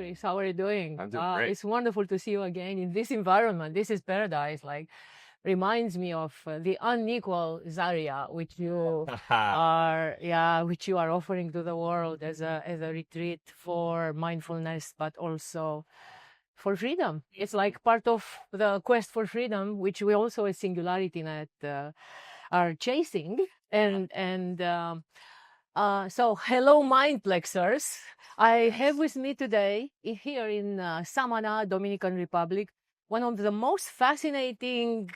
Chris. How are you doing? I'm doing great. It's wonderful to see you again in this environment. This is paradise. Like, reminds me of the unequal Zaria, which you are offering to the world as a retreat for mindfulness, but also for freedom. It's like part of the quest for freedom, which we also at SingularityNET are chasing. So hello, Mindplexers. I have with me today here in Samana, Dominican Republic, one of the most fascinating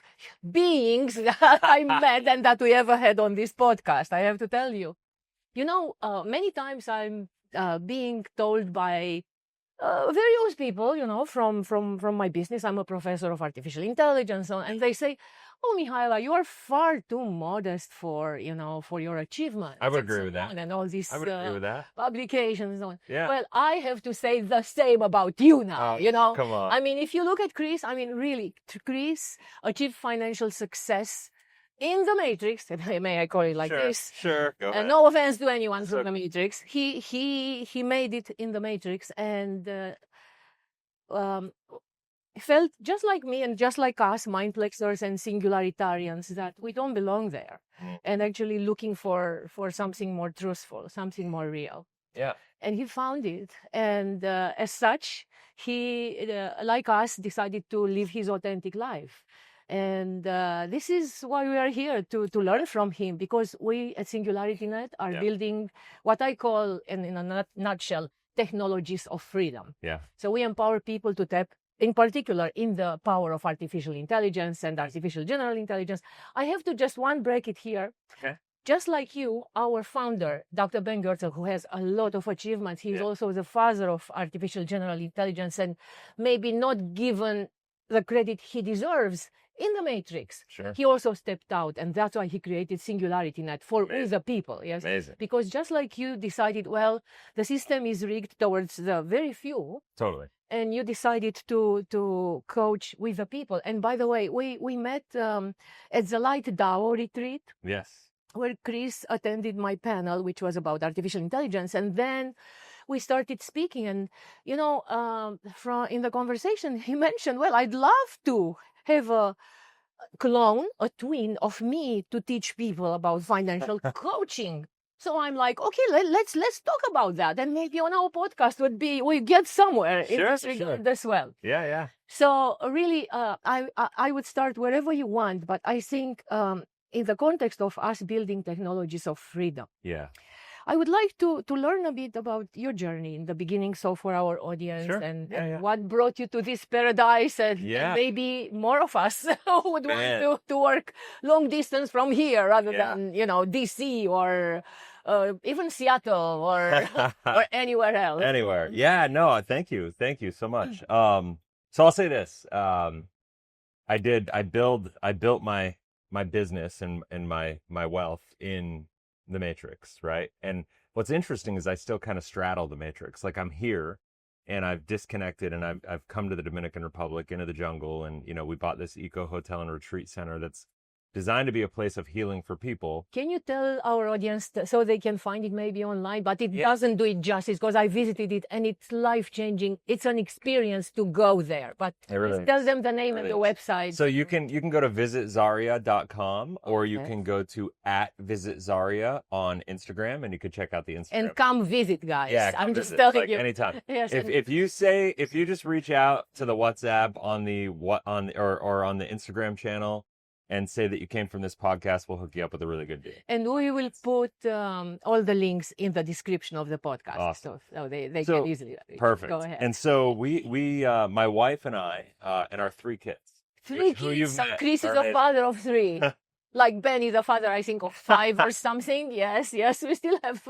beings that I met and that we ever had on this podcast. I have to tell you, many times I'm being told by various people, from my business. I'm a professor of artificial intelligence, and they say, "Oh, Mihaela, you are far too modest for your achievements." I would agree with that. And all these I would agree with that. publications and so on. Yeah. Well, I have to say the same about you now. Come on. I mean, if you look at Chris, really, Chris achieved financial success in the Matrix. May I call it like this? Sure. Go ahead. No offense to anyone from the Matrix. He made it in the Matrix and felt just like me and just like us, mindplexers and singularitarians, that we don't belong there, and actually looking for something more truthful, something more real. Yeah. And he found it, and as such, he, like us, decided to live his authentic life. And this is why we are here, to learn from him, because we at SingularityNET are building what I call, in a nutshell, technologies of freedom. Yeah. So we empower people to tap, in particular, in the power of artificial intelligence and artificial general intelligence. I have to just break it here. Okay. Just like you, our founder, Dr. Ben Goertzel, who has a lot of achievements, he's also the father of artificial general intelligence, and maybe not given the credit he deserves in the Matrix. Sure. He also stepped out, and that's why he created SingularityNET for the people. Yes. Amazing. Because just like you decided, well, the system is rigged towards the very few. Totally. And you decided to coach with the people. And by the way, we met at the Light DAO retreat. Yes. Where Chris attended my panel, which was about artificial intelligence, and then we started speaking. And in the conversation, he mentioned, "Well, I'd love to have a clone, a twin of me to teach people about financial coaching." So I'm like, okay, let's talk about that, and maybe on our podcast we get somewhere in this regard as well. Yeah. So really, I would start wherever you want, but I think in the context of us building technologies of freedom, I would like to learn a bit about your journey in the beginning, so for our audience, and what brought you to this paradise, and maybe more of us would want to work long distance from here rather than DC or even Seattle or anywhere else. Anywhere. Yeah. No. Thank you so much. So I'll say this: I built my business and my wealth in the Matrix, right? And what's interesting is I still kind of straddle the Matrix. Like, I'm here and I've disconnected, and I've come to the Dominican Republic, into the jungle, and we bought this eco hotel and retreat center that's designed to be a place of healing for people. Can you tell our audience so they can find it maybe online, but it doesn't do it justice, because I visited it and it's life-changing. It's an experience to go there, but tell them the name and the website. So you can go to visitzaria.com, or you can go to @visitzaria on Instagram, and you can check out the Instagram. And come visit, guys. Yeah, I'm just telling you. Anytime. Yes. If you just reach out to the WhatsApp on the Instagram channel and say that you came from this podcast, we'll hook you up with a really good deal. And we will put all the links in the description of the podcast. Awesome. So they can easily. Perfect. Go ahead. And so we my wife and I, and our 3 kids. Three kids. So Chris is a father of 3. Like Ben is a father, I think, of 5 or something. Yes. We still have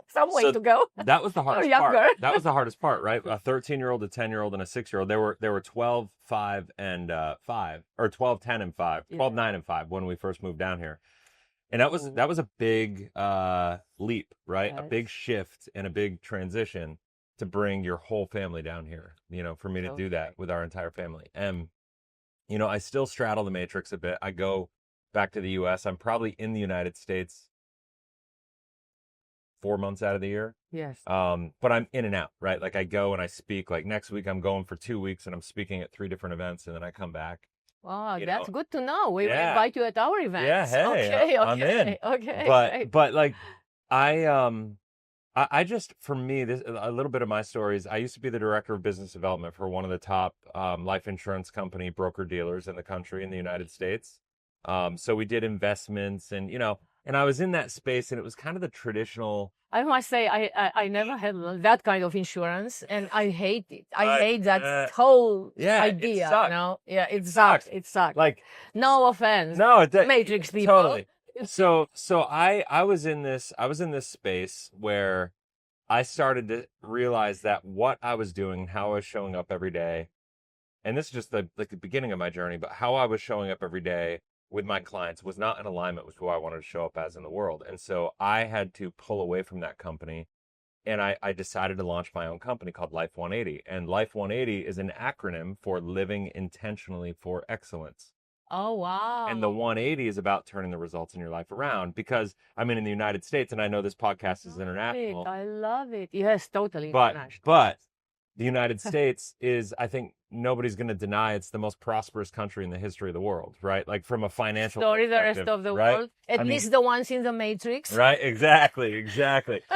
some way to go. That was the hardest part. That was the hardest part, right? A 13-year-old, a 10-year-old, and a 6-year-old. They were 12, 5, and 5, or 12, 10, and 5, 12, 9, and 5 when we first moved down here. And that was a big leap, right? Yes. A big shift and a big transition to bring your whole family down here. For me to do that with our entire family. And I still straddle the Matrix a bit. I go back to the U.S. I'm probably in the United States 4 months out of the year. Yes. But I'm in and out, right? Like I go and I speak. Like next week I'm going for 2 weeks and I'm speaking at 3 different events, and then I come back. Wow, You that's know, good to know. We will yeah, invite you at our yeah. events. Hey, Okay, I'm in. okay, okay, But great. like I just, for me, this a little bit of my stories. I used to be the director of business development for one of the top life insurance company broker dealers in the country in the United States. So we did investments, and and I was in that space, and it was kind of the traditional. I must say, I never had that kind of insurance, and I hate it. I hate that whole Yeah, it idea. sucks. Yeah, it It sucks. sucks. It sucks. Like, No offense, no, Matrix people. totally. So I was in this space where I started to realize that what I was doing, how I was showing up every day, and this is just the beginning of my journey, but how I was showing up every day with my clients was not in alignment with who I wanted to show up as in the world. And so I had to pull away from that company, and I decided to launch my own company called Life 180. And Life 180 is an acronym for Living Intentionally for Excellence. Oh, wow. And the 180 is about turning the results in your life around, because I'm in the United States, and I know this podcast is international. I love it. Yes, totally But international. the United States is, I think nobody's going to deny, it's the most prosperous country in the history of the world, right? Like from a financial Sorry, the rest perspective, of the right? world. At least the ones in the Matrix. Right, exactly.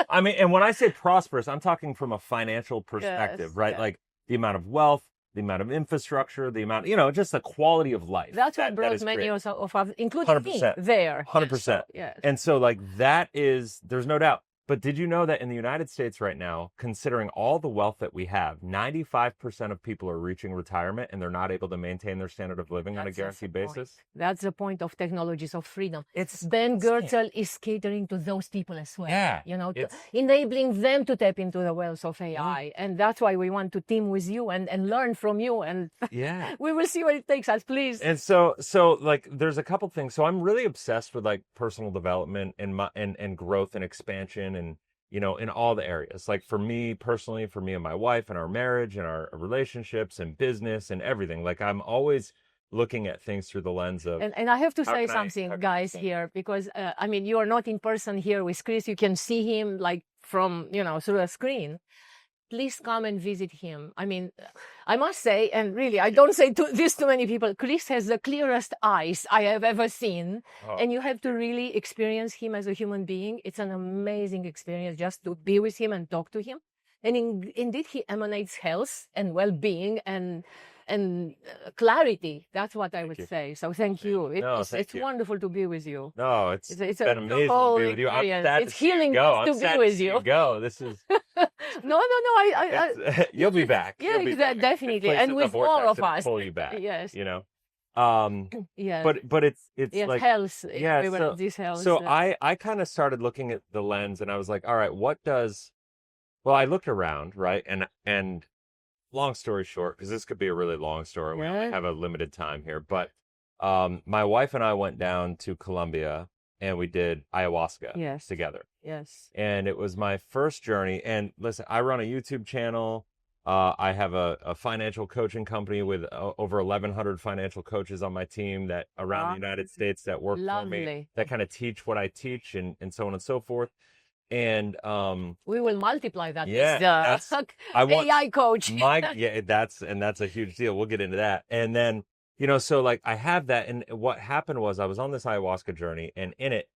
I mean, and when I say prosperous, I'm talking from a financial perspective, Yes, right? yes. Like the amount of wealth, the amount of infrastructure, the amount, just the quality of life. That's what that brought is many great. of us, including me, 100%. there. 100%. Yes. And so like there's no doubt. But did you know that in the United States right now, considering all the wealth that we have, 95% of people are reaching retirement and they're not able to maintain their standard of living on a guaranteed basis? That's the point of technologies of freedom. It's Ben Goertzel is catering to those people as well. Yeah, enabling them to tap into the wealth of AI. And that's why we want to team with you and learn from you. And yeah, we will see what it takes us, please. And so like there's a couple things. So I'm really obsessed with like personal development and growth and expansion, and in all the areas. Like for me personally, for me and my wife and our marriage and our relationships and business and everything. Like I'm always looking at things through the lens of. And I have to say how something, can guys, here, because I mean, you are not in person here with Chris. You can see him like from, through a screen. Please come and visit him. I mean, I must say, and really, I don't say this to many people, Chris has the clearest eyes I have ever seen. Oh. And you have to really experience him as a human being. It's an amazing experience just to be with him and talk to him. And indeed, he emanates health and well-being and clarity. That's what I would say. So thank you. It's wonderful to be with you. No, it's been amazing to be with you. I'm experience. sad It's healing to be with you. Go. This is No. you'll be back. Yeah, You'll be back. definitely, Place and in the with more vortex of and us. pull you back. Yes. Yeah. But it's Yes, like health. yeah. This health. So I kind of started looking at the lens, and I was like, all right, well, I looked around, right, and long story short, because this could be a really long story, we only have a limited time here, but my wife and I went down to Colombia and we did ayahuasca together. Yes. And it was my first journey. And listen, I run a YouTube channel. I have a financial coaching company with over 1,100 financial coaches on my team that around the United States that work for me, that kind of teach what I teach and so on and so forth. And we will multiply that. Yeah, AI coach. That's a huge deal. We'll get into that. And then, so like I have that. And what happened was I was on this ayahuasca journey, and in it,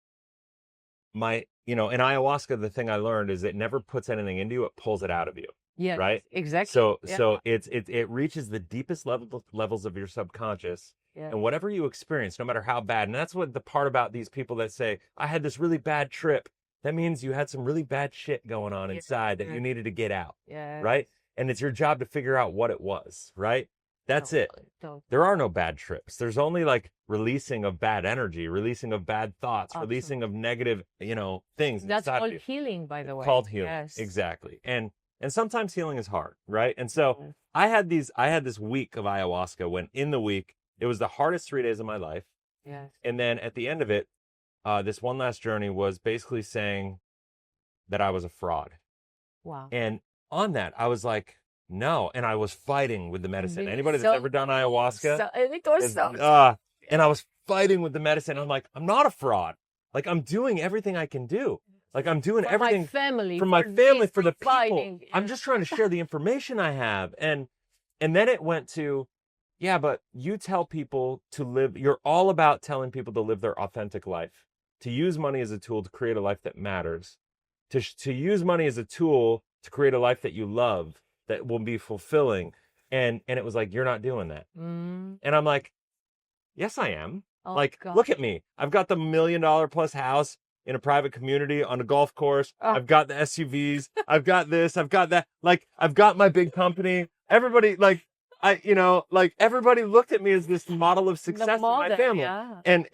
in ayahuasca, the thing I learned is it never puts anything into you, it pulls it out of you. Yeah, right. Exactly. So it reaches the deepest levels of your subconscious. Yeah. And whatever you experience, no matter how bad, and that's what the part about these people that say, I had this really bad trip. That means you had some really bad shit going on inside that you needed to get out, right? And it's your job to figure out what it was, right? That's it. There are no bad trips. There's only like releasing of bad energy, releasing of bad thoughts, releasing of negative, things. That's called healing, by the way. Called healing, exactly. And sometimes healing is hard, right? And so I had this week of ayahuasca when in the week, it was the hardest 3 days of my life. Yes. And then at the end of it, this one last journey was basically saying that I was a fraud. Wow. And on that, I was like, no. And I was fighting with the medicine. Anybody that's ever done ayahuasca? And I was fighting with the medicine. I'm like, I'm not a fraud. Like, I'm doing everything I can do. Like I'm doing For everything my family, for my for family, this, for the people. providing, I'm just trying to share the information I have. And then it went to, yeah, but you tell people to live, you're all about telling people to live their authentic life, to use money as a tool to create a life that matters, to use money as a tool to create a life that you love, that will be fulfilling. And it was like, you're not doing that. Mm. And I'm like, yes, I am. Oh, Like, God. look at me. I've got the $1 million plus house in a private community on a golf course. Oh. I've got the SUVs. I've got this. I've got that. Like, I've got my big company. Everybody, like, everybody looked at me as this model of success in my family. Yeah. And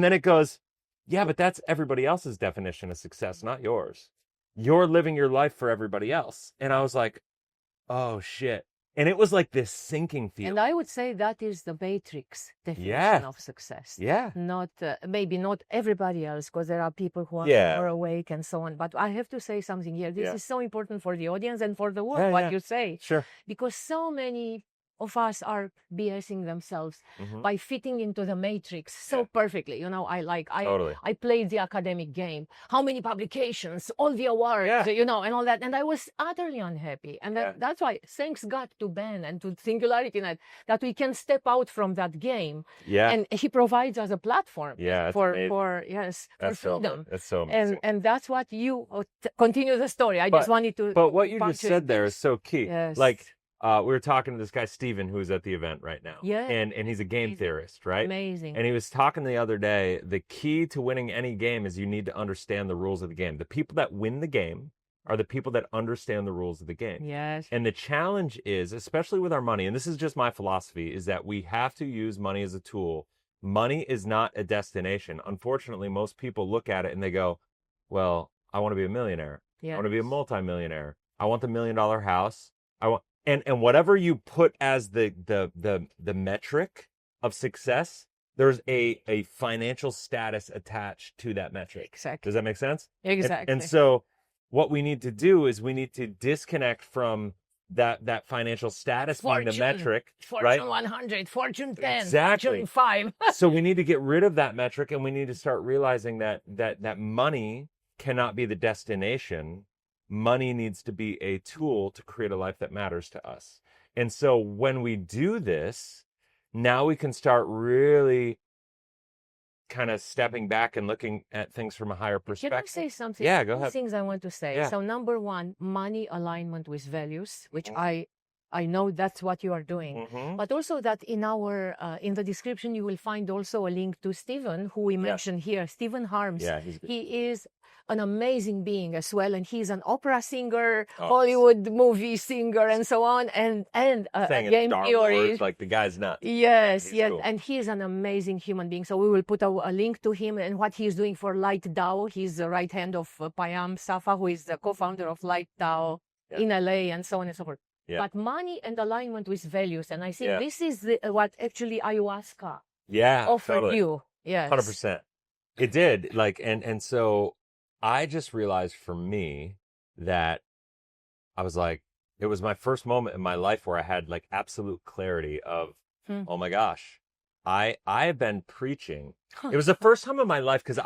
then it goes, yeah, but that's everybody else's definition of success, not yours. You're living your life for everybody else. And I was like, oh shit. And it was like this sinking feeling. And I would say that is the matrix definition Yeah. of success. Yeah. Not maybe not everybody else, because there are people who are Yeah. more awake and so on. But I have to say something here. This Yeah. is so important for the audience and for the world, Yeah, what yeah. you say. Sure. Because so many of us are BSing themselves Mhm. by fitting into the matrix so Yeah. perfectly. You know, Totally. I played the academic game. How many publications, all the awards, Yeah. you know, and all that. And I was utterly unhappy. And Yeah. that's why thanks God to Ben and to SingularityNET that we can step out from that game. Yeah. And he provides us a platform Yeah. for That's for so, freedom. that's so amazing. And that's what you continue the story. I just wanted to. But what you just punctuate said there this. is so key. Yes. Like, we were talking to this guy, Steven, who's at the event right now. Yeah. And he's a game Amazing. theorist, right? Amazing. And he was talking the other day, the key to winning any game is you need to understand the rules of the game. The people that win the game are the people that understand the rules of the game. Yes. And the challenge is, especially with our money, and this is just my philosophy, is that we have to use money as a tool. Money is not a destination. Unfortunately, most people look at it and they go, well, I want to be a millionaire. I want to be a multimillionaire. I want the $1 million house. I want, and whatever you put as the metric of success, there's a financial status attached to that metric. Exactly. Does that make sense? Exactly. And so what we need to do is we need to disconnect from that financial status being the metric, Fortune right? 100, Fortune 10, Exactly. Fortune 5. So we need to get rid of that metric, and we need to start realizing that money cannot be the destination. Money needs to be a tool to create a life that matters to us. And so when we do this, now we can start really kind of stepping back and looking at things from a higher perspective. Can I say something? Yeah, go Two ahead. things I want to say. Yeah. So number one, money alignment with values, which I know that's what you are doing. Mhm. But also that in our in the description you will find also a link to Stephen, who we mentioned here, Stephen Harms. Yeah, He is an amazing being as well, and he's an opera singer, Oh. Hollywood movie singer, and so on, and a saying game Star theory. Wars, like the guy's nuts. Yes, He's yes, cool. and he is an amazing human being. So we will put a link to him and what he's doing for Light DAO. He's the right hand of Payam Safa, who is the co-founder of Light DAO in LA, and so on and so forth. Yeah. But money and alignment with values, and I think Yeah. this is what actually ayahuasca Yeah, offered totally. you. Yes, 100%. It did. Like, and so I just realized for me that I was like, it was my first moment in my life where I had like absolute clarity of, oh my gosh, I've been preaching. It was the first time in my life because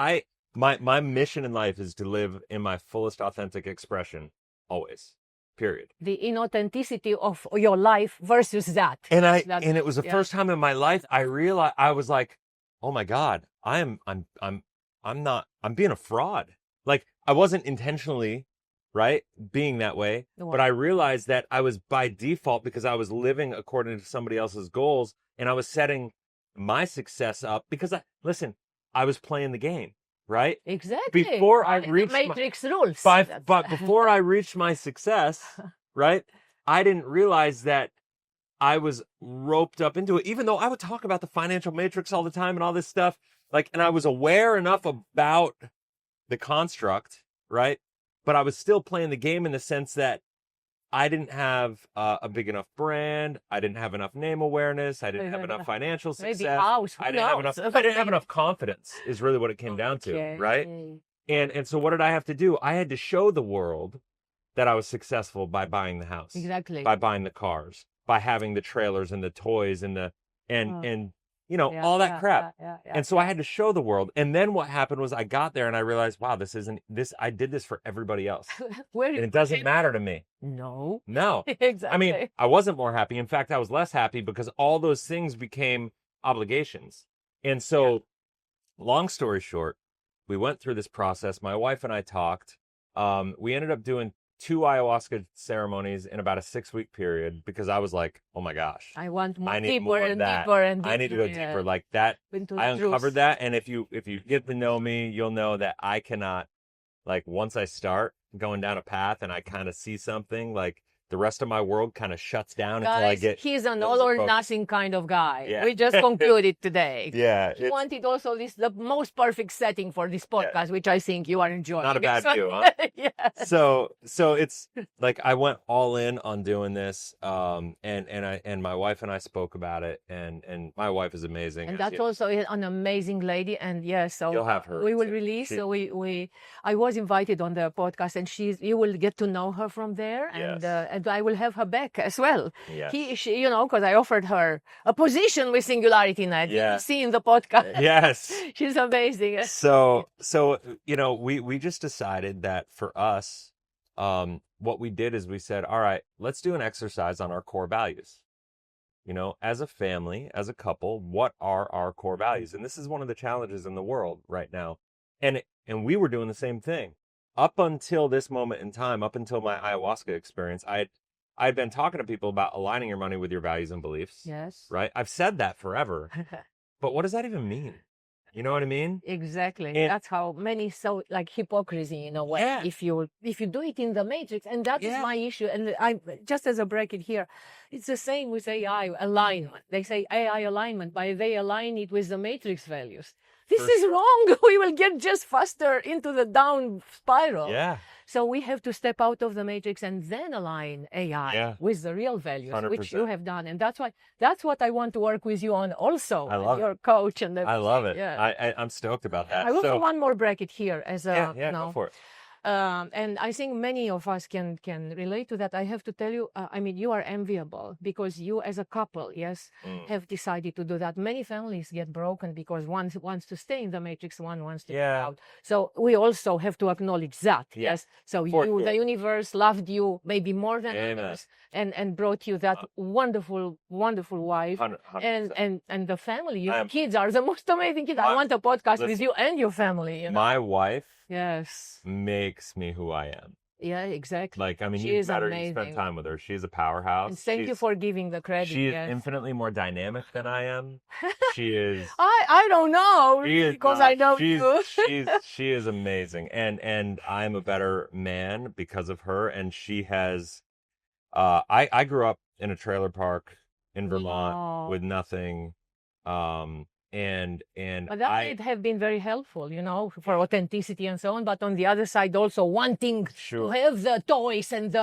my mission in life is to live in my fullest authentic expression always. Period. the inauthenticity of your life versus that. And That- it was the yeah. first time in my life I realized I was like, oh my God, I'm being a fraud. Like I wasn't intentionally, right, being that way, but I realized that I was by default because I was living according to somebody else's goals and I was setting my success up because I was playing the game, right? Exactly. Before I The reached Matrix rules. but before I reached my success, right, I didn't realize that I was roped up into it, even though I would talk about the financial matrix all the time and all this stuff. Like, and I was aware enough about the construct, right? But I was still playing the game in the sense that I didn't have a big enough brand. I didn't have enough name awareness. I didn't have enough financial success. Maybe house. I didn't have enough confidence is really what it came down to, right? And so what did I have to do? I had to show the world that I was successful by buying the house. Exactly. By buying the cars, by having the trailers and the toys and Yeah, all that yeah, crap. yeah, yeah, And so I had to show the world. And then what happened was I got there and I realized, wow, I did this for everybody else. Where And it doesn't matter to me. No. No. Exactly. I mean, I wasn't more happy. In fact, I was less happy because all those things became obligations. And so, long story short, we went through this process. My wife and I talked. We ended up doing 2 ayahuasca ceremonies in about a 6-week period because I was like, oh my gosh, I want more I need deeper more of and that. deeper and deeper. I need to go deeper like that. Into I the uncovered truth. that. And if you get to know me, you'll know that I cannot, like, once I start going down a path and I kind of see something, like, the rest of my world kind of shuts down until I Guys, get. he's an laser all or focused. nothing kind of guy. Yeah. We just concluded today. Yeah, He wanted also the most perfect setting for this podcast, which I think you are enjoying. Not a bad view, huh? Yes. So it's like I went all in on doing this, and my wife and I spoke about it, and my wife is amazing. And as that's you- also an amazing lady. And yes, so You'll have her. we will too. release. She- So I was invited on the podcast, and you will get to know her from there, Yes. and I will have her back as well. Yes. She, because I offered her a position with SingularityNET. Yeah. You see in the podcast. Yes. She's amazing. So we just decided that for us, what we did is we said, all right, let's do an exercise on our core values. As a family, as a couple, what are our core values? And this is one of the challenges in the world right now. And we were doing the same thing up until this moment in time, up until my ayahuasca experience. I'd been talking to people about aligning your money with your values and beliefs. Yes. Right. I've said that forever, but what does that even mean? You know what I mean? Exactly. And- That's how many like hypocrisy in a way. Yeah. If you do it in the matrix, and that is Yeah. my issue. And I just as a bracket here, it's the same with AI alignment. They say AI alignment, but they align it with the matrix values. This For is wrong. We will get just faster into the down spiral. Yeah. So we have to step out of the matrix and then align AI Yeah. with the real values, which 100%. you have done. And that's what I want to work with you on also. I love as your coach and I love it. Yeah. I'm stoked about that. I will so, have one more bracket here as a yeah, no. go for it. And I think many of us can relate to that. I have to tell you, you are enviable because you as a couple, yes, have decided to do that. Many families get broken because one wants to stay in the matrix, one wants to get out. So we also have to acknowledge that, yes. So the universe loved you maybe more than others and brought you that wonderful, wonderful wife. 100%. And the family, your kids are the most amazing kids. I want a podcast with you and your family. My wife makes me who I am. Yeah, exactly. Like, I mean, She you is spend amazing. time with her. She's a powerhouse. And thank you for giving the credit. She is yes. infinitely more dynamic than I am. She is. I don't know She is because not. I know you. She is amazing, and I'm a better man because of her. And she has. I grew up in a trailer park in Vermont Wow. with nothing. And But that might have been very helpful, for authenticity and so on. But on the other side, also wanting to have the toys and the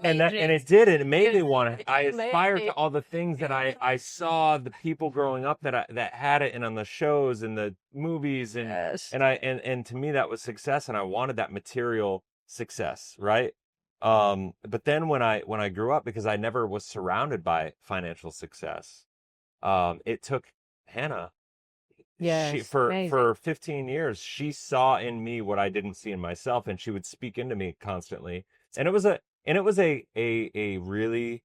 and it did. It made me want to. I aspired to all the things that I saw the people growing up that had it, and on the shows and the movies, and and to me that was success, and I wanted that material success, right? But then when I grew up, because I never was surrounded by financial success, it took Hannah. Yes, for 15 years, she saw in me what I didn't see in myself, and she would speak into me constantly. And it was a really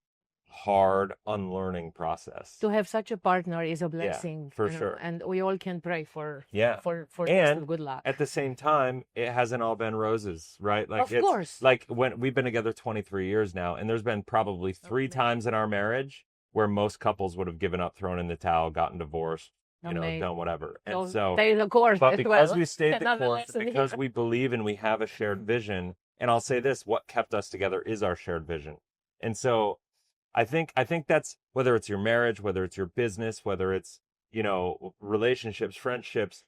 hard unlearning process. To have such a partner is a blessing. For sure. And we all can pray for and good luck. At the same time, it hasn't all been roses, right? Like, of course. Like when we've been together 23 years now, and there's been probably 3 times in our marriage where most couples would have given up, thrown in the towel, gotten divorced, done whatever. And so stay the course. but because we stayed the course, lesson because here. we believe and we have a shared vision, and I'll say this, what kept us together is our shared vision. And so I think that's, whether it's your marriage, whether it's your business, whether it's, relationships, friendships,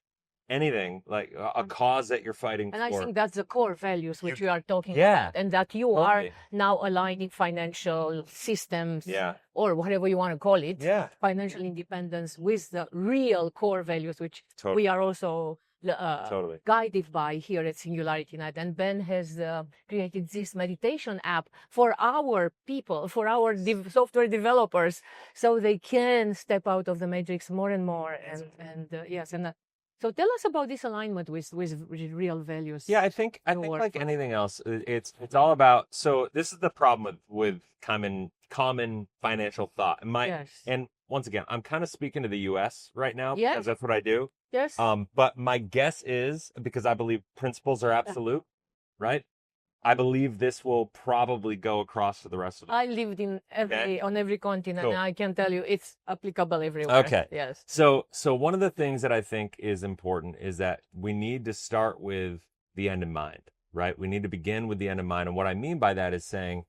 anything, like a cause that you're fighting And for. I think that's the core values which we are talking about, and that you are now aligning financial systems, or whatever you want to call it, financial independence with the real core values, which we are also Totally. guided by here at SingularityNET. And Ben has created this meditation app for our people, for our software developers, so they can step out of the matrix more and more. So tell us about this alignment with real values. Yeah, I think like anything else, it's all about. So this is the problem with common financial thought. And once again, I'm kind of speaking to the U.S. right now because that's what I do. Yes. But my guess is, because I believe principles are absolute, right? I believe this will probably go across to the rest of the world. I lived on every continent, and I can tell you it's applicable everywhere. Okay. Yes. So one of the things that I think is important is that we need to start with the end in mind, right? We need to begin with the end in mind. And what I mean by that is saying,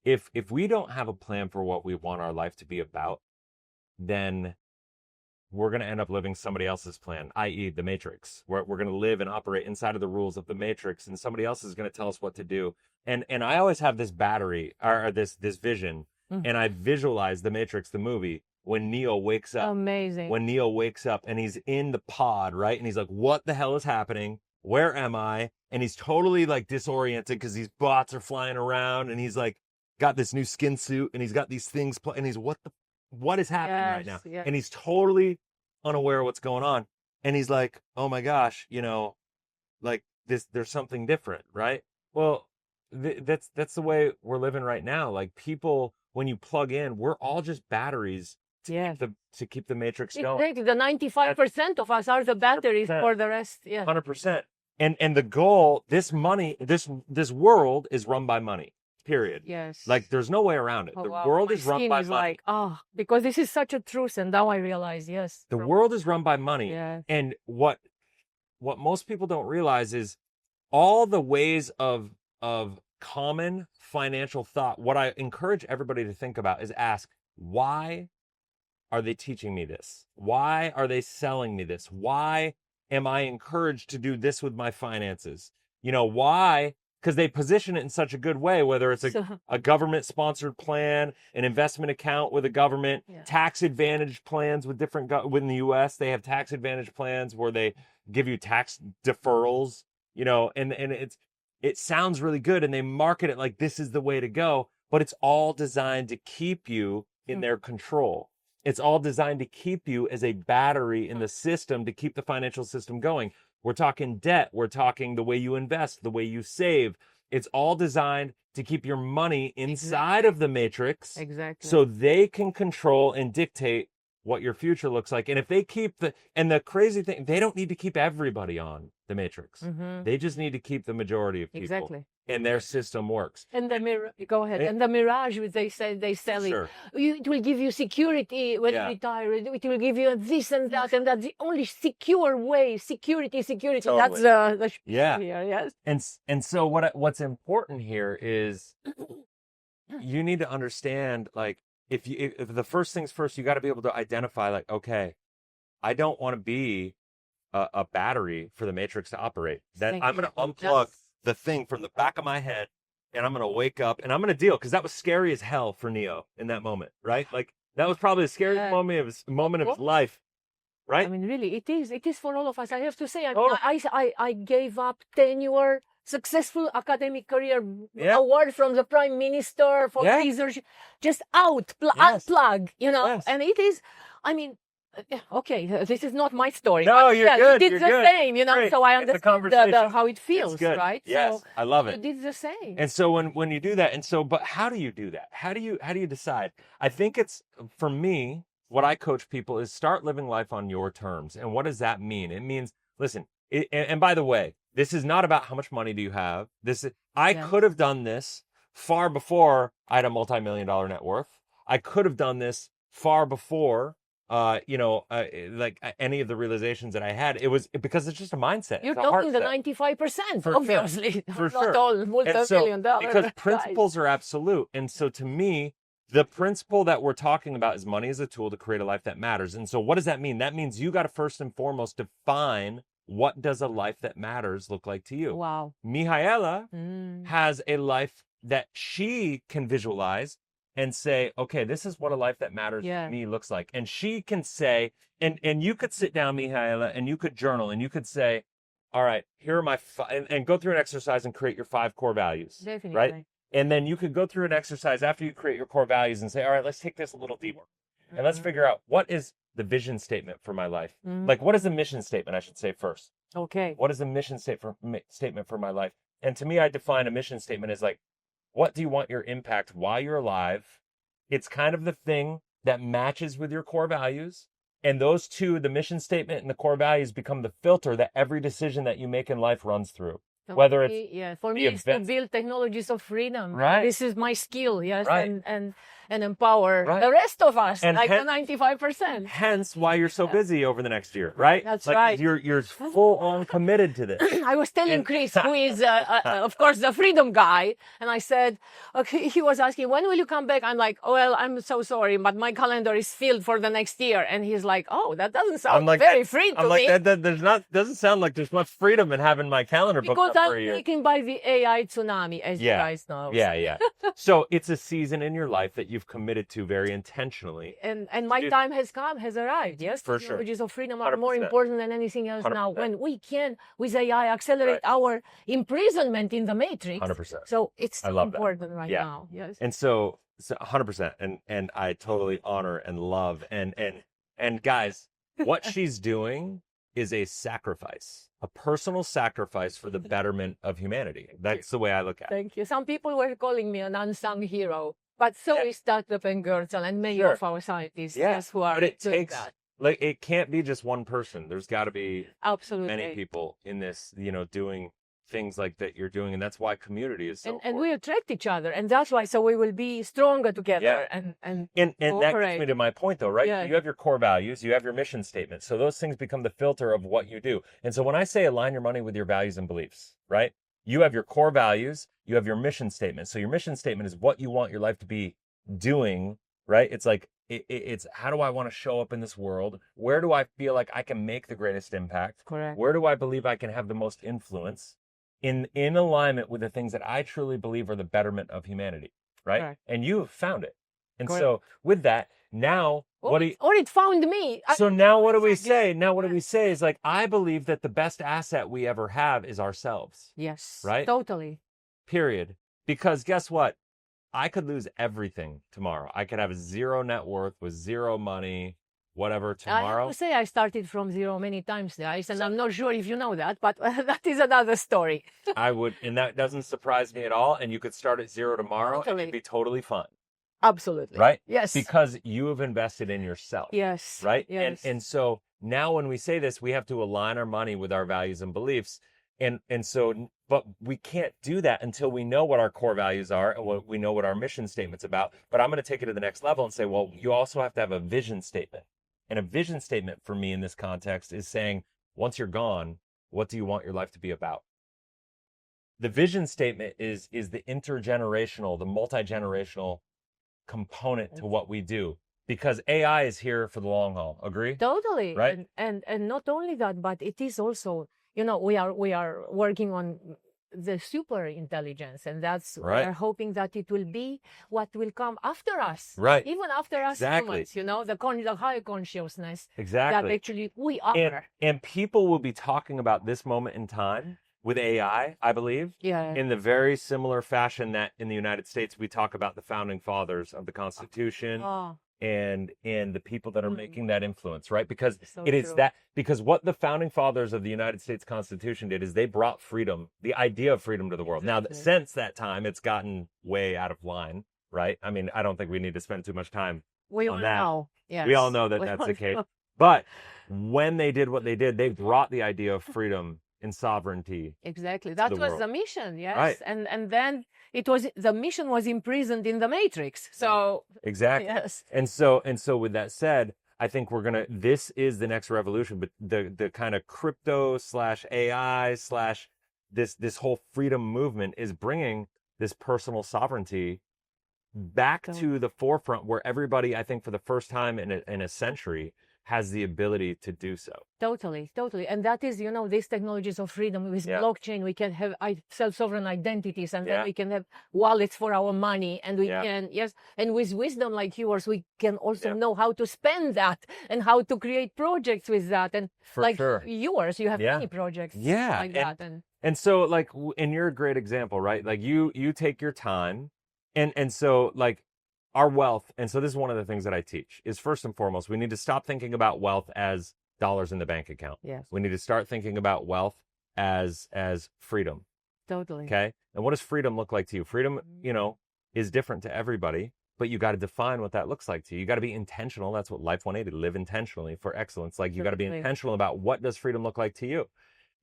if we don't have a plan for what we want our life to be about, then we're going to end up living somebody else's plan, i.e. the matrix. We're going to live and operate inside of the rules of the matrix, and somebody else is going to tell us what to do. And I always have this battery or this vision, and I visualize the Matrix, the movie, when Neo wakes up. Amazing. When Neo wakes up and he's in the pod, right? And he's like, what the hell is happening? Where am I? And he's totally like disoriented because these bots are flying around, and he's like got this new skin suit, and he's got these things, and he's what is happening right now? Yes. And he's totally unaware of what's going on. And he's like, oh my gosh, like there's something different, right? Well, that's the way we're living right now. Like people, when you plug in, we're all just batteries to keep the matrix going. Exactly. The 95% of us are the batteries 100%. For the rest. Yeah. 100%. And the goal, this money, this world is run by money. Period. Yes. Like there's no way around it. The world is run by money. Because this is such a truth, and now I realize, yes. The world is run by money. Yeah. And what most people don't realize is all the ways of common financial thought. What I encourage everybody to think about is ask, why are they teaching me this? Why are they selling me this? Why am I encouraged to do this with my finances? Why? Because they position it in such a good way, whether it's a government-sponsored plan, an investment account with a government, tax advantage plans with within the U.S. They have tax advantage plans where they give you tax deferrals, and it sounds really good, and they market it like this is the way to go, but it's all designed to keep you in their control. It's all designed to keep you as a battery in the system to keep the financial system going. We're talking debt. We're talking the way you invest, the way you save. It's all designed to keep your money inside of the matrix. Exactly. So they can control and dictate what your future looks like. And if they keep and the crazy thing, they don't need to keep everybody on the matrix. They just need to keep the majority of people. Exactly. And their system works. And go ahead. And the mirage, they sell it. It will give you security when you retire. It will give you this and that, and that's the only secure way. Security. Totally. That's the here. Yes. And so what's important here is you need to understand, like, if the first things first, you got to be able to identify, like, okay, I don't want to be a battery for the matrix to operate. That I'm going to unplug the thing from the back of my head, and I'm going to wake up, and I'm going to deal, because that was scary as hell for Neo in that moment, right? Like, that was probably the scariest moment of his life, right? I mean, really, it is for all of us. I have to say, I gave up tenure, successful academic career, award from the Prime Minister for research, just unplug, and it is, I mean, okay, this is not my story. No, you're good. You did the same, Great. so I understand how it feels, right? Yes, I love it. You did the same. And so when you do that, but how do you do that? How do you decide? I think it's, for me, what I coach people is start living life on your terms. And what does that mean? It means, listen, and by the way, this is not about how much money do you have. I could have done this far before I had a multi-million-dollar net worth. I could have done this far before like any of the realizations that I had. It was because it's just a mindset. You're talking the 95%, obviously. For not sure. all multi-million-dollar. Because principles are absolute. And so to me, the principle that we're talking about is money is a tool to create a life that matters. And so what does that mean? That means you got to first and foremost define, what does a life that matters look like to you? Wow. Mihaela has a life that she can visualize, and say, okay, this is what a life that matters to me looks like. And she can say, and you could sit down, Mihaela, and you could journal, and you could say, all right, here are my and go through an exercise and create your 5 core values. Definitely. Right? And then you could go through an exercise after you create your core values and say, all right, let's take this a little deeper. And let's figure out, what is the vision statement for my life? Like, what is the mission statement, I should say first? Okay. What is the mission statement for my life? And to me, I define a mission statement as like, what do you want your impact while you're alive? It's kind of the thing that matches with your core values. And those two, the mission statement and the core values, become the filter that every decision that you make in life runs through. So Whether it's for me, it's to build technologies of freedom. Right. This is my skill, yes, Right. and empower Right. the rest of us, And like the 95%. hence why you're so busy over the next year, right? That's like, right. You're full on committed to this. I was telling Chris, who is, of course, the freedom guy, and I said, okay, he was asking, when will you come back? I'm like, oh, well, I'm so sorry, but my calendar is filled for the next year. And he's like, oh, that doesn't sound very free to me. That doesn't sound like there's much freedom in having my calendar booked Because up for a I'm year. taken by the AI tsunami, as you guys know. Yeah. So it's a season in your life that you've committed to very intentionally. And my time has arrived. Yes, For sure. Technologies of freedom are 100%. more important than anything else 100%. now. When we can, with AI, accelerate our imprisonment in the matrix. 100%. So it's I love that. important right Yeah. now. Yes. And so 100%. And I totally honor and love and guys, what she's doing is a sacrifice, a personal sacrifice for the betterment of humanity. That's the way I look at it. Thank you. Some people were calling me an unsung hero, but so is Dr. Pengerzel and many of our scientists, yes, who are but it doing takes that. like, it can't be just one person. There's got to be Absolutely many people in this, doing things like that you're doing, and that's why community is so and important. we attract each other, and that's why. So we will be stronger together, Yeah. and And that cooperate. gets me to my point, though, right? Yeah. You have your core values, you have your mission statement. So those things become the filter of what you do. And so when I say align your money with your values and beliefs, right? You have your core values, you have your mission statement. So your mission statement is what you want your life to be doing, right? It's like, it's how do I want to show up in this world? Where do I feel like I can make the greatest impact? Correct. Where do I believe I can have the most influence in alignment with the things that I truly believe are the betterment of humanity, right? Correct. And you have found it. And Correct. so with that, now or it found me. So now what do we say? Now what do we say is like, I believe that the best asset we ever have is ourselves. Yes. Right? Totally. Period. Because guess what? I could lose everything tomorrow. I could have zero net worth with zero money, whatever, I have tomorrow. to say I started from zero many times, guys, and I'm not sure if you know that, but that is another story. I would, and that doesn't surprise me at all. And you could start at zero tomorrow and Totally. it'd be totally fine. Absolutely. Right? Yes. Because you have invested in yourself. Yes. Right? Yes. And so now when we say this, we have to align our money with our values and beliefs. And so, but we can't do that until we know what our core values are and what we know what our mission statement's about. But I'm going to take it to the next level and say, well, you also have to have a vision statement. And a vision statement for me in this context is saying, once you're gone, what do you want your life to be about? The vision statement is the intergenerational, the multi-generational component to what we do, because AI is here for the long haul. Agree? Totally. Right? And not only that, but it is also, we are working on the superintelligence, and that's Right. we're hoping that it will be what will come after us. Right. Even after us Exactly. humans, the high consciousness Exactly. that actually we are. And people will be talking about this moment in time with AI, I believe, Yeah. in the very similar fashion that in the United States we talk about the founding fathers of the Constitution Oh, and the people that are making that influence, right? Because so it is true. that, because what the founding fathers of the United States Constitution did is they brought freedom, the idea of freedom to the world. Now, Exactly. since that time, it's gotten way out of line, right? I mean, I don't think we need to spend too much time we all on that. know. Yes. We all know that We that's all the case. know. But when they did what they did, they brought the idea of freedom and sovereignty. Exactly. That the was world. the mission, yes. Right. And then the mission was imprisoned in the matrix. So Exactly. yes. And so with that said, I think this is the next revolution, but the kind of crypto / AI / this whole freedom movement is bringing this personal sovereignty back So- to the forefront, where everybody, I think for the first time in a century, has the ability to do so. Totally. And that is, these technologies of freedom with blockchain, we can have self-sovereign identities, and then we can have wallets for our money, and we can, and with wisdom like yours, we can also know how to spend that and how to create projects with that. And yours, you have many projects like that. And so like, and you're a great example, right? Like you take your time, and so like, our wealth, and so this is one of the things that I teach, is first and foremost, we need to stop thinking about wealth as dollars in the bank account. Yes. We need to start thinking about wealth as freedom. Totally. Okay? And what does freedom look like to you? Freedom, is different to everybody, but you got to define what that looks like to you. You got to be intentional. That's what Life 180, live intentionally for excellence. Like, you got to be intentional about what does freedom look like to you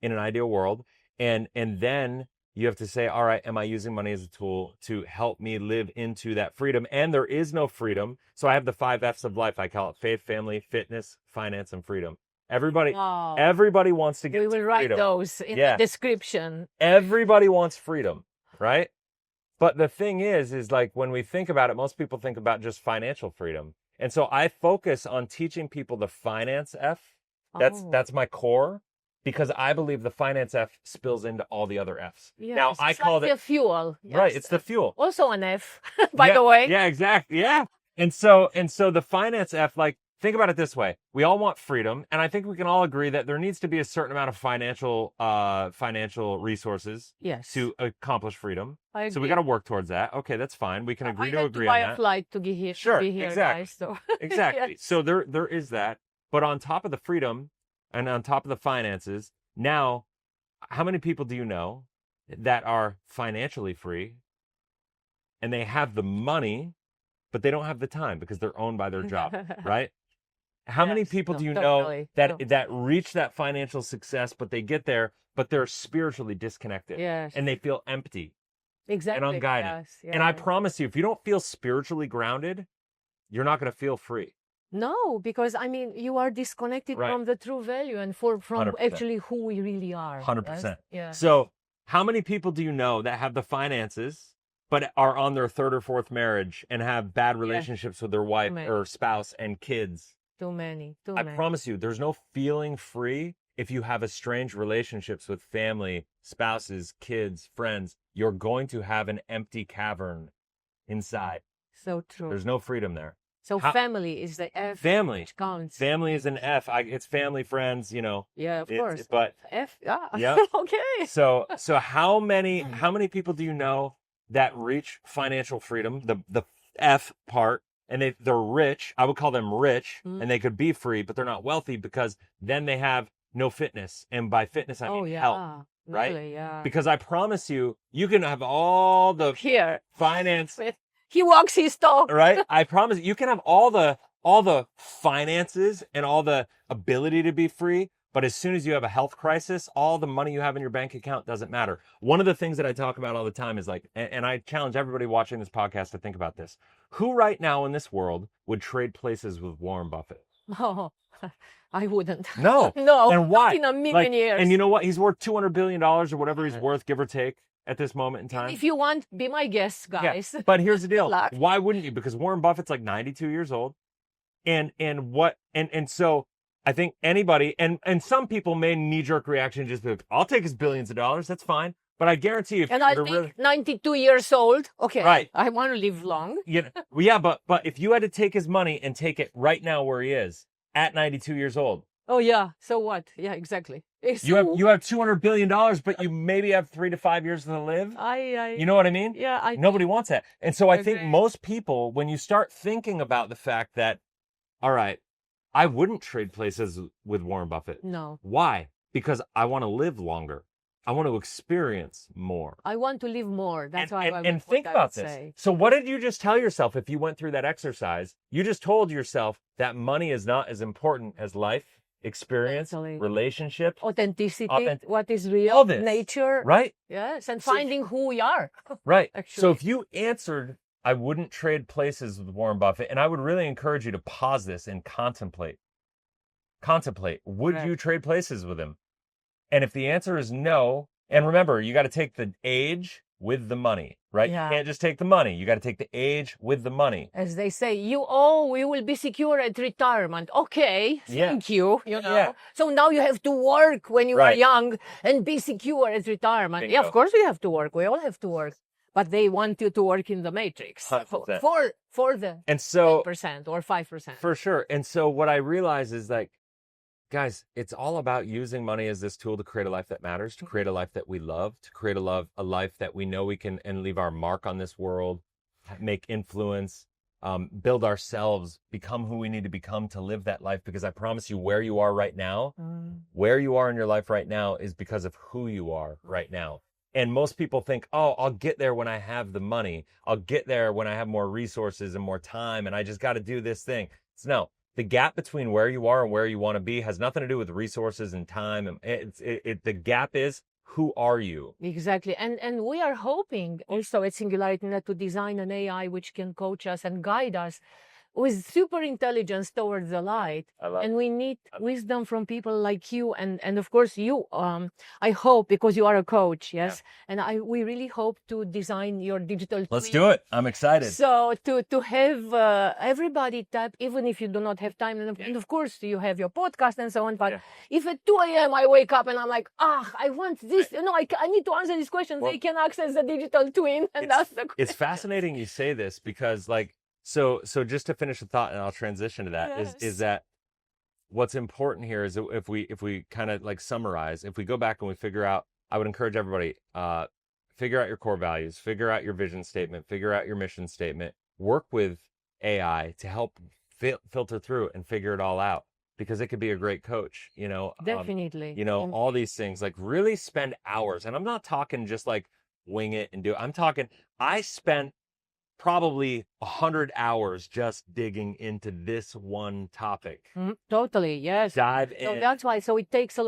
in an ideal world. And then you have to say, all right, am I using money as a tool to help me live into that freedom? And there is no freedom. So I have the 5 F's of life. I call it faith, family, fitness, finance, and freedom. Everybody wants to get We will write freedom. those in the description. Everybody wants freedom, right? But the thing is like, when we think about it, most people think about just financial freedom. And so I focus on teaching people the finance F. That's my core. Because I believe the finance F spills into all the other Fs. Yes, now, I call it the fuel. Yes. Right, it's the fuel. Also an F, by the way. Yeah, exactly. Yeah. And so the finance F, like, think about it this way. We all want freedom, and I think we can all agree that there needs to be a certain amount of financial resources to accomplish freedom. I agree. So we got to work towards that. Okay, that's fine. We can agree to agree on that. on I that. have to buy a flight to get here. Sure, to be here, exactly. guys, so. Exactly. Yes. So there is that. But on top of the freedom and on top of the finances, now, how many people do you know that are financially free and they have the money, but they don't have the time because they're owned by their job, right? How many people do you know that reach that financial success, but they get there, but they're spiritually disconnected and they feel empty and unguided? And I promise you, if you don't feel spiritually grounded, you're not going to feel free. No, because you are disconnected from the true value and from 100%. Actually who we really are. 100%. Yeah. So how many people do you know that have the finances, but are on their 3rd or 4th marriage and have bad relationships with their wife or spouse and kids? Too many. I promise you, there's no feeling free if you have estranged relationships with family, spouses, kids, friends. You're going to have an empty cavern inside. So true. There's no freedom there. So family is the F. Family. Which counts. Family is an F. It's family, friends, Yeah, of course. But F. Yeah. Yep. Okay. So how many people do you know that reach financial freedom, the F part, and they're rich? I would call them rich, and they could be free, but they're not wealthy because then they have no fitness. And by fitness, I mean health. Right? Really, yeah. Because I promise you, you can have all the finance. He walks his talk. Right? I promise you can have all the finances and all the ability to be free, but as soon as you have a health crisis, all the money you have in your bank account doesn't matter. One of the things that I talk about all the time is like, and I challenge everybody watching this podcast to think about this. Who right now in this world would trade places with Warren Buffett? Oh, I wouldn't. No. No. And why? Not in a million years. And you know what? He's worth $200 billion or whatever he's worth, give or take, at this moment in time. If you want, be my guest, guys. Yeah. But here's the deal. Luck. Why wouldn't you? Because Warren Buffett's like 92 years old. And so I think anybody, and some people may knee-jerk reaction just be like, I'll take his billions of dollars. That's fine. But I guarantee you, if I think 92 years old. Okay. Right. I want to live long. But if you had to take his money and take it right now where he is at 92 years old. Oh yeah. So what? Yeah, exactly. So, you have $200 billion, but you maybe have 3 to 5 years to live. You know what I mean? Yeah. Nobody wants that. And so I think most people, when you start thinking about the fact that, all right, I wouldn't trade places with Warren Buffett. No. Why? Because I want to live longer. I want to experience more. I want to live more. That's why I would think about this. Say. So what did you just tell yourself if you went through that exercise? You just told yourself that money is not as important as life, experience, relationship, authenticity, what is real, nature. Right? Yes, and finding who we are. Right. Actually. So if you answered, I wouldn't trade places with Warren Buffett, and I would really encourage you to pause this and contemplate. Would you trade places with him? And if the answer is no, and remember, you got to take the age, with the money, right? Yeah. You can't just take the money. You got to take the age with the money. As they say, we will be secure at retirement. Okay, thank you. You know. Yeah. So now you have to work when you are Right. young and be secure at retirement. Bingo. Yeah, of course we have to work. We all have to work. But they want you to work in the matrix 100%. for the And so 10% or 5%. for sure. And so what I realize is like, guys, it's all about using money as this tool to create a life that matters, to create a life that we love, to create a life that we know we can and leave our mark on this world, make influence, build ourselves, become who we need to become to live that life. Because I promise you, where you are right now, where you are in your life right now is because of who you are right now. And most people think, oh, I'll get there when I have the money. I'll get there when I have more resources and more time, and I just got to do this thing. So no, the gap between where you are and where you want to be has nothing to do with resources and time. The gap is, who are you? Exactly. And we are hoping also at SingularityNET to design an AI which can coach us and guide us with superintelligence towards the light. And we need wisdom from people like you. And of course you, I hope, because you are a coach, yes? Yeah. And we really hope to design your digital Let's twin. do it. I'm excited. So to have everybody tap, even if you do not have time, and of course you have your podcast and so on, but if at 2 a.m. I wake up and I'm like, I want this, I need to answer this question, they can access the digital twin and ask the question. It's fascinating you say this because like, so just to finish the thought, and I'll transition to that, is that what's important here is if we kind of like summarize, if we go back and we figure out, I would encourage everybody, figure out your core values, figure out your vision statement, figure out your mission statement, work with AI to help filter through and figure it all out, because it could be a great coach, Definitely. All these things, like really spend hours. And I'm not talking just like wing it and do it. I'm talking, I spent probably 100 hours just digging into this one topic. Totally, yes. Dive in. So that's why. So it takes a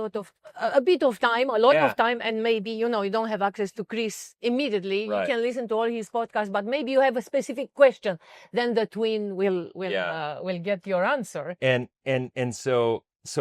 bit of time, of time, and maybe you don't have access to Chris immediatly. Right. You can listen to all his podcasts, but maybe you have a specific question. Then the twin will get your answer.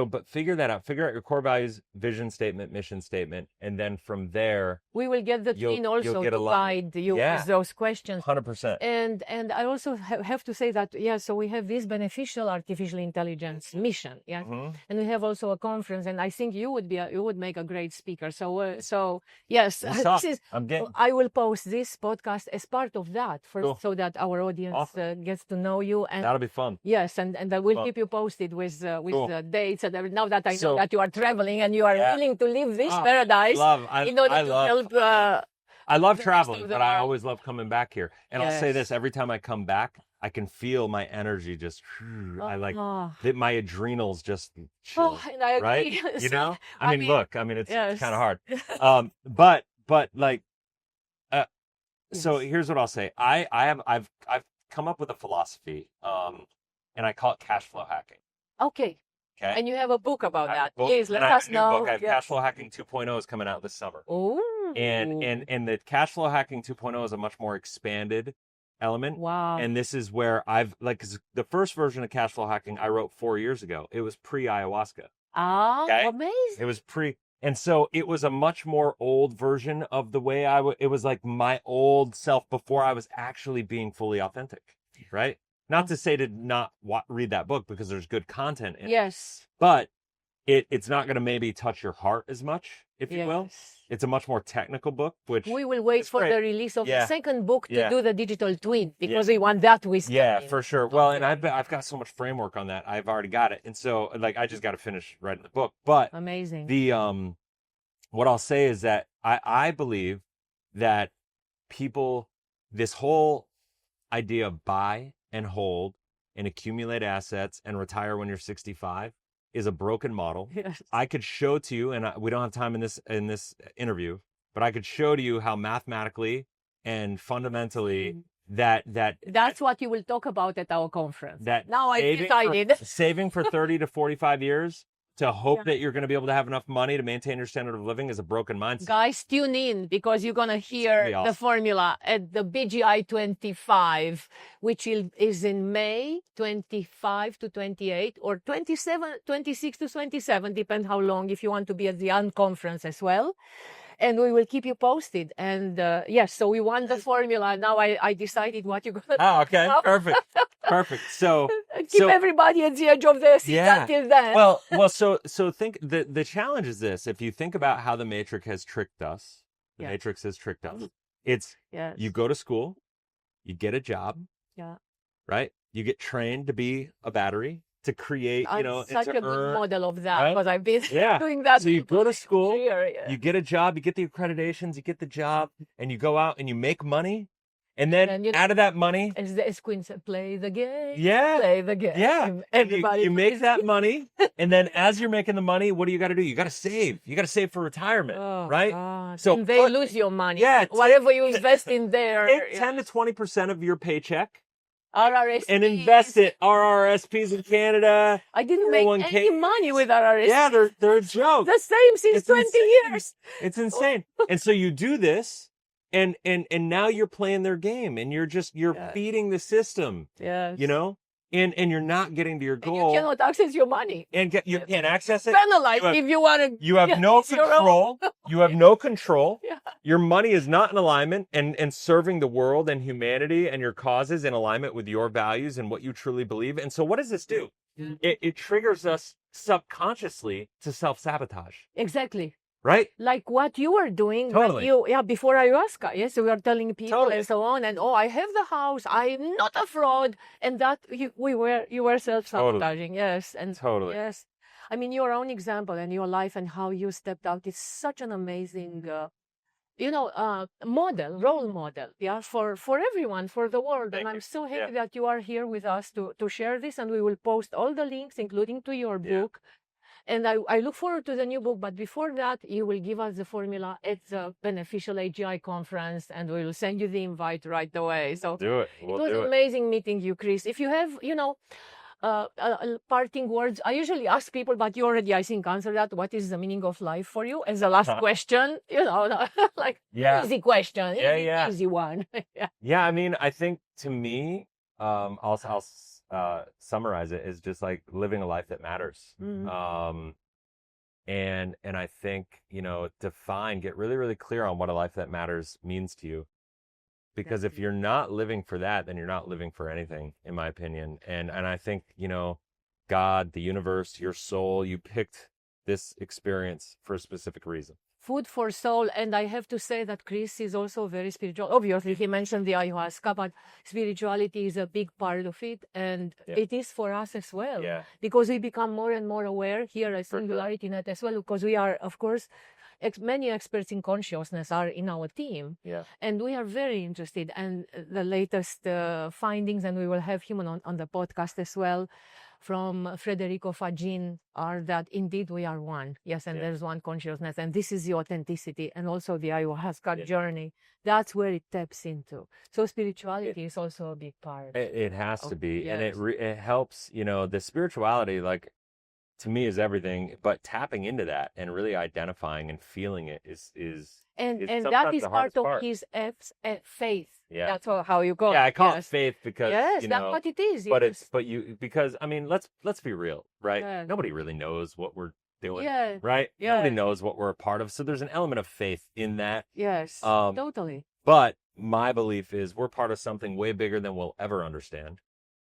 But figure that out. Figure out your core values, vision statement, mission statement, and then from there, we will get the twin also to guide you with those questions. 100%. And I also have to say that so we have this beneficial artificial intelligence mission, and we have also a conference, and I think you would make a great speaker. So yes, I will post this podcast as part of that so that our audience gets to know you, and that'll be fun. Yes, and I will keep you posted with the dates. Now that I know that you are traveling and you are willing to leave this paradise I love traveling, but I always love coming back here. And I'll say this, every time I come back, I can feel my energy just, my adrenals just chill, and I agree. right? I mean, it's kind of hard. But like, so here's what I'll say. I've come up with a philosophy, and I call it cashflow hacking. Okay. And you have a book about that. Please let us know. Cashflow Hacking 2.0 is coming out this summer. Oh. And the Cashflow Hacking 2.0 is a much more expanded element. Wow. And this is where 'cause the first version of Cashflow Hacking I wrote 4 years ago. It was pre-ayahuasca. Amazing. It was and so it was a much more old version of the way it was like my old self before I was actually being fully authentic, right? Not to say to not read that book, because there's good content in it. Yes. But it's not going to maybe touch your heart as much, if you will. It's a much more technical book, which we will wait for the release of the second book to do the digital twin, because we want that with for sure. Well, and I've got so much framework on that. I've already got it. And so like I just got to finish writing the book. But amazing. The what I'll say is that I believe that people, this whole idea of buy and hold and accumulate assets and retire when you're 65 is a broken model. Yes. I could show to you, and we don't have time in this interview, but I could show to you how mathematically and fundamentally that's what you will talk about at our conference. Now I decided saving for 30 to 45 years to hope that you're going to be able to have enough money to maintain your standard of living is a broken mindset. Guys, tune in, because you're going to hear the formula at the BGI 25, which is in May 25 to 28 or 26 to 27, depend how long, if you want to be at the unconference as well. and we will keep you posted. And yes, so we want the formula. Now I decided what you're gonna Oh, okay, do. perfect, perfect. So Keep everybody at the edge of their seat Yeah. until then. well, so think the challenge is this: if you think about how the Matrix has tricked us, Yeah. Matrix has tricked us. It's Yes. you go to school, you get a job, Yeah. right? You get trained to be a battery, to create, I'm and such to a good earn. model of that right? because I've been Yeah. doing that. So you go to school, Here, yeah. you get a job, you get the accreditations, you get the job, and you go out and you make money, and then And you- out of that money, As Queen said, play the game. yeah, Play the game. yeah, and Everybody. you make that money, and then as you're making the money, what do? You got to save. You got to save for retirement, Oh, right? God. So And they put- lose your money. Yeah, Whatever you invest in there. Take 10 to 20% of your paycheck RRSPs. and invest it. RRSPs in Canada. I didn't make 401k. any money with RRSPs. Yeah, they're a joke. The same since It's 20 insane. years. It's insane. And so you do this, and now you're playing their game, and you're Yeah. feeding the system, Yes. and you're not getting to your And goal, you cannot access your money. and you can't access it. Penalized You have- if you want to. You have no it's your own. control. You have no control. Yeah. Your money is not in alignment and serving the world and humanity and your causes in alignment with your values and what you truly believe. And so what does this do? It triggers us subconsciously to self-sabotage, Exactly. right? Like what you were doing when Totally. before ayahuasca. Yes, we were telling people Totally. and so on, and I have the house, I'm not a fraud, and that you were self-sabotaging. Yes, and Totally. yes, I mean your own example and your life and how you stepped out is such an amazing, role model, yeah, for everyone, for the world. Thank and I'm you. so happy Yeah. that you are here with us to share this, and we will post all the links, including to your Yeah. book. And I look forward to the new book. But before that, you will give us the formula at the beneficial AGI conference, and we will send you the invite right away. So Do it. it We'll was do it. amazing meeting you, Chris. If you have, parting words, I usually ask people, but you already, I think, answered that. What is the meaning of life for you? As a last question, like Yeah. easy question, Yeah. easy one. Yeah. Yeah. I mean, I think to me, I'll summarize it as just like living a life that matters. Mhm. And I think, get really, really clear on what a life that matters means to you. Because if you're not living for that, then you're not living for anything, in my opinion. And I think, God, the universe, your soul, you picked this experience for a specific reason. Food for soul. And I have to say that Chris is also very spiritual. Obviously, he mentioned the ayahuasca, but spirituality is a big part of it. And Yeah. it is for us as well. Yeah. Because we become more and more aware here at For sure. SingularityNET as well, because we are, of course, many experts in consciousness are in our team. Yeah. And we are very interested in the latest findings, and we will have him on the podcast as well, from Federico Fagin, are that indeed we are one. Yes, and Yeah. there's one consciousness, and this is the authenticity, and also the ayahuasca Yeah. journey. That's where it taps into. So spirituality is also a big part. It has to be. And yes. it helps, the spirituality, like, to me is everything, but tapping into that and really identifying and feeling it is And it's that sometimes is the part hardest of part. his faith. Yeah. That's how you call it. Yeah, I call it Yes. faith because Yes, that's what it is. but yes. because I mean, let's be real, right? Yes. Nobody really knows what we're doing, Yeah. right? Yeah. Nobody knows what we're a part of. So there's an element of faith in that. Yes, Um, totally. But my belief is we're part of something way bigger than we'll ever understand.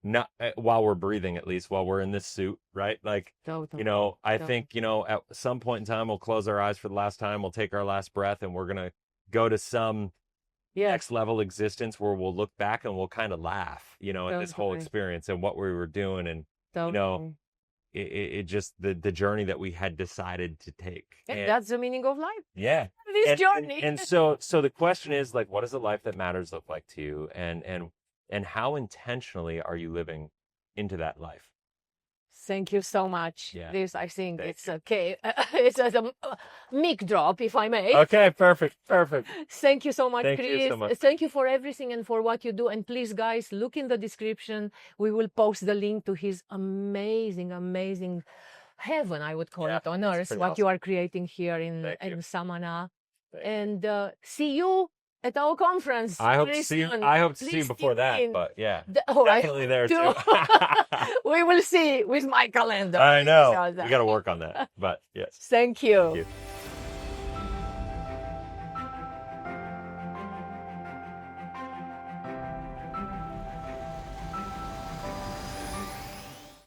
Not while we're breathing, at least while we're in this suit, right? Like, Totally. I Yeah. think, at some point in time, we'll close our eyes for the last time. We'll take our last breath and we're going to go to some Yes. next level existence where we'll look back and we'll kind of laugh, at this whole Totally. experience and what we were doing. And, Totally. it just the journey that we had decided to take. And that's the meaning of life. Yeah. This journey. And so the question is, like, what does a life that matters look like to you? And how intentionally are you living into that life? Thank you so much. Yeah. This, I think, Thank it's okay. It's a mic drop, if I may. Okay, perfect. Thank you so much, Thank Chris. you so much. Thank you for everything and for what you do. And please, guys, look in the description. We will post the link to his amazing, amazing heaven, I would call Yeah, it, on it's earth, pretty what you awesome. are creating here in Thank you. Samana. Thank you. And see you at our conference. I hope very to see you. soon. I hope to see you Please before tune that, in. but yeah, I definitely there do. too. We will see with my calendar. I know. So We got to work on that, but yes. Thank you. Thank you.